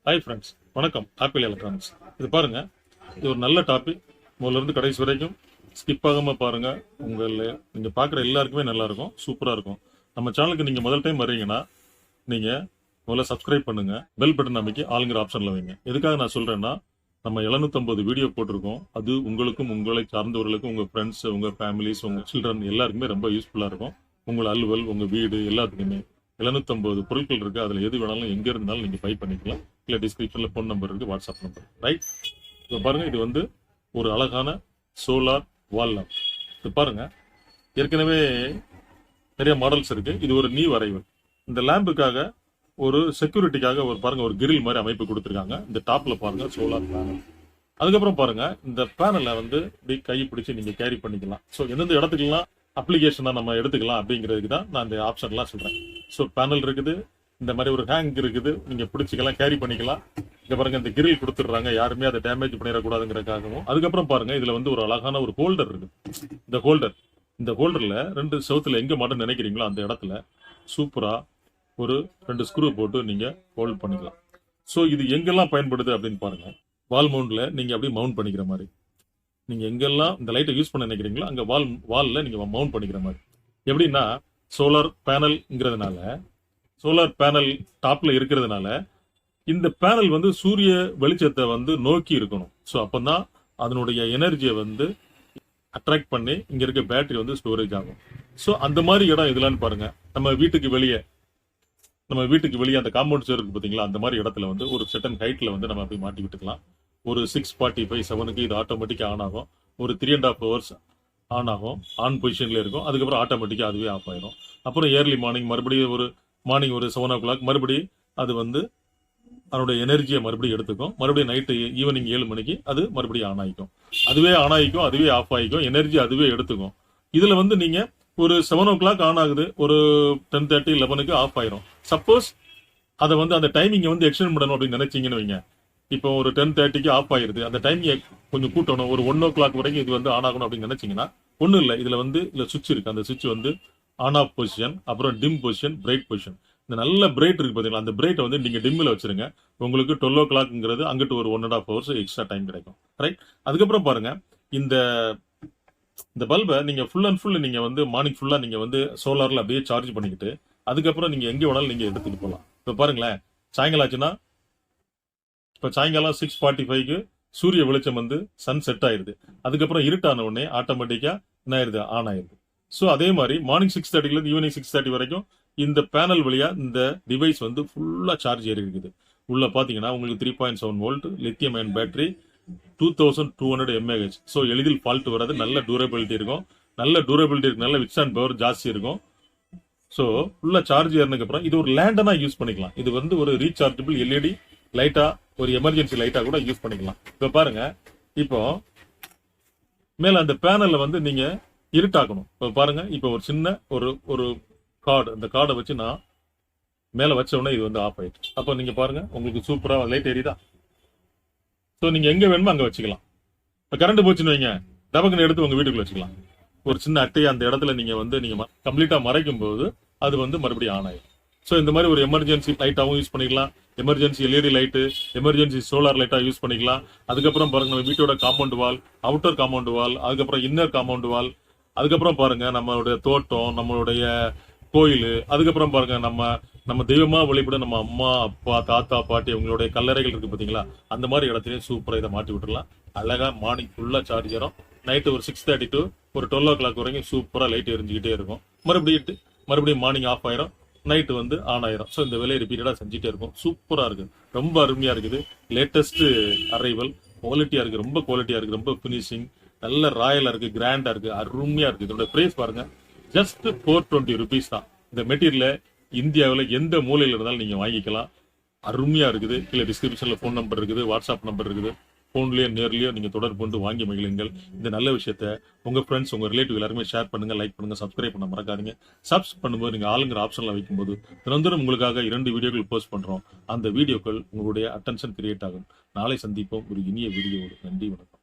Hi friends, வணக்கம். Apple electronics. இது பாருங்க, இது ஒரு நல்ல டாபிக். முதல்ல இருந்து கடைசி வரைக்கும் ஸ்கிப் ஆகாம பாருங்க. நீங்க பார்க்குற எல்லாருக்குமே நல்லா இருக்கும், சூப்பரா இருக்கும். நம்ம சேனலுக்கு நீங்க முதல் டைம் வர்றீங்கன்னா நீங்க முதல்ல சப்ஸ்கிரைப் பண்ணுங்க, பெல் பட்டன் அமைக்கி ஆளுங்கிற ஆப்ஷன்ல வைங்க. எதுக்காக நான் சொல்றேன்னா, நம்ம 750 வீடியோ போட்டிருக்கோம். அது உங்களுக்கும் உங்களை சார்ந்தவர்களுக்கும் உங்க ஃப்ரெண்ட்ஸ், உங்க ஃபேமிலிஸ், உங்க சில்ட்ரன் எல்லாருக்குமே ரொம்ப யூஸ்ஃபுல்லா இருக்கும். உங்கள அலுவல், உங்க வீடு எல்லாத்துக்குமே 750 பொருட்கள் இருக்கு. அதுல எது வேணாலும் எங்க இருந்தாலும் நீங்க பை பண்ணிக்கலாம். இல்ல டிஸ்கிரிப்ஷன்ல போன் நம்பர் இருக்கு, வாட்ஸ்அப் நம்பர், ரைட்? இப்போ பாருங்க, இது வந்து ஒரு அழகான சோலார் வால் லேம்ப். இது பாருங்க, ஏற்கனவே நிறைய மாடல்ஸ் இருக்கு. இது ஒரு நீ வரைவு. இந்த லேம்புக்காக ஒரு செக்யூரிட்டிக்காக ஒரு பாருங்க, ஒரு கிரில் மாதிரி அமைப்பு கொடுத்துருக்காங்க. இந்த டாப்ல பாருங்க சோலார் பேனல். அதுக்கப்புறம் பாருங்க, இந்த பேனலை வந்து இப்படி கை பிடிச்சி நீங்க கேரி பண்ணிக்கலாம். ஸோ எந்தெந்த இடத்துக்குலாம் அப்ளிகேஷனை நம்ம எடுத்துக்கலாம் அப்படிங்கிறதுக்கு தான் நான் இந்த ஆப்ஷன்லாம் சொல்றேன். ஸோ பேனல் இருக்குது, இந்த மாதிரி ஒரு ஹேங் இருக்குது, நீங்க பிடிச்சிக்கலாம், கேரி பண்ணிக்கலாம். இங்க பாருங்க, இந்த கிரில் கொடுத்துடுறாங்க, யாருமே அதை டேமேஜ் பண்ணிடக்கூடாதுங்கிறதுக்காகவும். அதுக்கப்புறம் பாருங்க, இதுல வந்து ஒரு அழகான ஒரு ஹோல்டர் இருக்கு. இந்த ஹோல்டர்ல 2 செவுத்துல எங்க மாட்ட நினைக்கிறீங்களோ அந்த இடத்துல சூப்பரா ஒரு 2 ஸ்க்ரூ போட்டு நீங்க ஹோல்ட் பண்ணிக்கலாம். ஸோ இது எங்கெல்லாம் பயன்படுது அப்படின்னு பாருங்க. வால் மவுண்ட்ல நீங்க அப்படியே மவுண்ட் பண்ணிக்கிற மாதிரி, நீங்க எங்கெல்லாம் இந்த லைட்டை யூஸ் பண்ண நினைக்கிறீங்களோ அங்க வால்ல நீங்க மவுண்ட் பண்ணிக்கிற மாதிரி. எப்படின்னா, சோலார் பேனல் டாப்ல இருக்கிறதுனால இந்த பேனல் வந்து சூரிய வெளிச்சத்தை வந்து நோக்கி இருக்கணும். ஸோ அப்பதான் அதனுடைய எனர்ஜியை வந்து அட்ராக்ட் பண்ணி இங்க இருக்க பேட்டரி வந்து ஸ்டோரேஜ் ஆகும். ஸோ அந்த மாதிரி இடம் இதெல்லாம் பாருங்க. நம்ம வீட்டுக்கு வெளியே அந்த காம்பவுண்ட் சேர் இருக்கு பாத்தீங்களா, அந்த மாதிரி இடத்துல வந்து ஒரு செட்டன் ஹைட்ல வந்து நம்ம அப்படி மாட்டி விட்டுக்கலாம். ஒரு 6:45, 7க்கு இது ஆட்டோமேட்டிக்கா ஆன் ஆகும். ஒரு 3.5 ஹவர்ஸ் ஆன் ஆகும், ஆன் பொசிஷன்ல இருக்கும். அதுக்கப்புறம் ஆட்டோமேட்டிக்கா அதுவே ஆஃப் ஆயிரும். அப்புறம் ஏர்லி மார்னிங் மறுபடியும் ஒரு 7 o'clock மறுபடியும் அது வந்து அதனுடைய எனர்ஜியை மறுபடியும் எடுத்துக்கும். மறுபடியும் நைட்டு ஈவினிங் 7 மணிக்கு அது மறுபடியும் ஆன் ஆகிக்கும். அதுவே ஆஃப் ஆகிக்கும், எனர்ஜி அதுவே எடுத்துக்கும். இதுல வந்து நீங்க ஒரு 7 o'clock ஆன் ஆகுது, ஒரு 10:30, 11க்கு ஆஃப் ஆயிரும். சப்போஸ் அதை வந்து அந்த டைமிங்கை வந்து எக்ஸ்டெண்ட் பண்ணணும் அப்படின்னு நினைச்சீங்கன்னு வைங்க. இப்போ ஒரு 10:30க்கு ஆஃப் ஆயிருது, அந்த டைமிங்கை கொஞ்சம் கூட்டணும், ஒரு 1 o'clock வரைக்கும் இது வந்து ஆன் ஆகணும் அப்படின்னு நினைச்சீங்கன்னா ஒன்றும் இல்லை. இதுல சுவிட்ச் இருக்கு. அந்த சுவிட்ச் வந்து ஆன் ஆஃப் பொசிஷன், அப்புறம் டிம் பொசிஷன், பிரைட் பொசிஷன். இந்த நல்ல பிரைட் இருக்கு பாத்தீங்களா, அந்த பிரைட்டை வந்து நீங்க டிம்மில் வச்சிருங்க. உங்களுக்கு 12 o'clockங்கிறது அங்கிட்டு ஒரு 1.5 hours எக்ஸ்ட்ரா டைம் கிடைக்கும், ரைட்? அதுக்கப்புறம் பாருங்க, இந்த இந்த பல்பை நீங்க ஃபுல் அண்ட் ஃபுல் நீங்க வந்து மார்னிங் ஃபுல்லா நீங்க வந்து சோலார்ல அப்படியே சார்ஜ் பண்ணிக்கிட்டு அதுக்கப்புறம் நீங்க எங்க வேணாலும் நீங்க எடுத்துட்டு போகலாம். இப்போ பாருங்களேன், சாயங்காலம் ஆச்சுன்னா, இப்போ சாயங்காலம் 6:45க்கு சூரிய வெளிச்சம் வந்து சன் செட் ஆயிருது. அதுக்கப்புறம் இருட்டான உடனே ஆட்டோமேட்டிக்கா என்ன ஆயிருது, ஆன் ஆயிருது. ஸோ அதே மாதிரி மார்னிங் 6:30ல இருந்து ஈவினிங் 6:30 வரைக்கும் இந்த பேனல் வழியா இந்த டிவைஸ் வந்து ஃபுல்லா சார்ஜ் ஏறி இருக்குது. உள்ள பாத்தீங்கன்னா உங்களுக்கு 3.7 volt lithium ion battery, 2200 mAh. So எளிதில் ஃபால்ட் வராது, நல்ல டூரபிலிட்டி இருக்கும். நல்ல விட்ஸ் அண்ட் பவர் ஜாஸ்தி இருக்கும். ஸோ ஃபுல்லா சார்ஜ் ஏறினதுக்கு அப்புறம் இது ஒரு லேண்டனா யூஸ் பண்ணிக்கலாம். இது வந்து ஒரு ரீசார்ஜபிள் எல்இடி லைட்டா, ஒரு எமர்ஜென்சி லைட்டா கூட யூஸ் பண்ணிக்கலாம். இப்ப பாருங்க, இப்போ மேல அந்த பேனல்ல வந்து நீங்க இருட்டாக்கணும். இப்போ பாருங்க, இப்போ ஒரு சின்ன ஒரு கார்டு, அந்த கார்டை வச்சு நான் மேல வச்ச உடனே இது வந்து ஆஃப் ஆயிடுச்சு. அப்போ நீங்க பாருங்க, உங்களுக்கு சூப்பரா லைட் எரியுதா? ஸோ நீங்க எங்க வேணுமோ அங்க வச்சுக்கலாம். இப்போ கரண்ட் போச்சுன்னு வைங்க, டபக்குன்னு எடுத்து உங்க வீட்டுக்குள்ள வச்சுக்கலாம். ஒரு சின்ன அட்டையை அந்த இடத்துல நீங்க கம்ப்ளீட்டா மறைக்கும் போது அது வந்து மறுபடியும் ஆன் ஆயிடும். ஸோ இந்த மாதிரி ஒரு எமர்ஜென்சி லைட்டாகவும் யூஸ் பண்ணிக்கலாம், emergency LED light, emergency solar லைட்டா யூஸ் பண்ணிக்கலாம். அதுக்கப்புறம் பாருங்க, நம்ம வீட்டோட compound wall, outer compound wall, அதுக்கப்புறம் இன்னர் காம்பவுண்ட் வால், அதுக்கப்புறம் பாருங்க நம்மளுடைய தோட்டம், நம்மளுடைய கோயில், அதுக்கப்புறம் பாருங்க நம்ம தெய்வமா வழிபட நம்ம அம்மா, அப்பா, தாத்தா, பாட்டி அவங்களுடைய கல்லறைகள் இருக்கு பாத்தீங்களா, அந்த மாதிரி இடத்துலயும் சூப்பரா இதை மாட்டி விட்டுலாம். அழகா மார்னிங் ஃபுல்லா சார்ஜ் ஏறும். நைட்டு ஒரு 6:30 to ஒரு 12 o'clock வரைக்கும் சூப்பரா லைட் எரிஞ்சுக்கிட்டே இருக்கும். மறுபடியும் மார்னிங் ஆஃப் ஆயிரும், நைட்டு வந்து ஆன் ஆயிரும். ஸோ இந்த வேலையை ரிப்பீட்டடா செஞ்சுட்டே இருக்கும். சூப்பரா இருக்கு, ரொம்ப அருமையா இருக்குது. லேட்டஸ்ட் அரைவல், குவாலிட்டியா இருக்கு, ரொம்ப குவாலிட்டியா இருக்கு, ரொம்ப பினிஷிங், நல்ல ராயலா இருக்கு, கிராண்டா இருக்கு, அருமையா இருக்கு. இதோட பிரைஸ் பாருங்க, ஜஸ்ட் 420 rupees தான். இந்த மெட்டீரியல இந்தியாவில் எந்த மூலையில இருந்தாலும் நீங்க வாங்கிக்கலாம். அருமையா இருக்குது. கீழே டிஸ்கிரிப்ஷன்ல போன் நம்பர் இருக்குது, வாட்ஸ்அப் நம்பர் இருக்குது. போன்லயோ நேர்லயோ நீங்க தொடர்பு கொண்டு வாங்கி மகிழுங்கள். இந்த நல்ல விஷயத்த உங்க ஃப்ரெண்ட்ஸ், உங்க ரிலேட்டிவ் எல்லாருமே ஷேர் பண்ணுங்க, லைக் பண்ணுங்க, சப்ஸ்கிரைப் பண்ண மறக்காதீங்க. சப்ஸ்கிரைப் பண்ணும்போது நீங்க ஆளுங்கிற ஆப்ஷன்ல வைக்கும்போது தினந்தோறும் உங்களுக்காக 2 வீடியோக்கள் போஸ்ட் பண்றோம். அந்த வீடியோக்கள் உங்களுடைய அட்டென்ஷன் கிரியேட் ஆகும். நாளை சந்திப்போம் ஒரு இனிய வீடியோவோடு. நன்றி, வணக்கம்.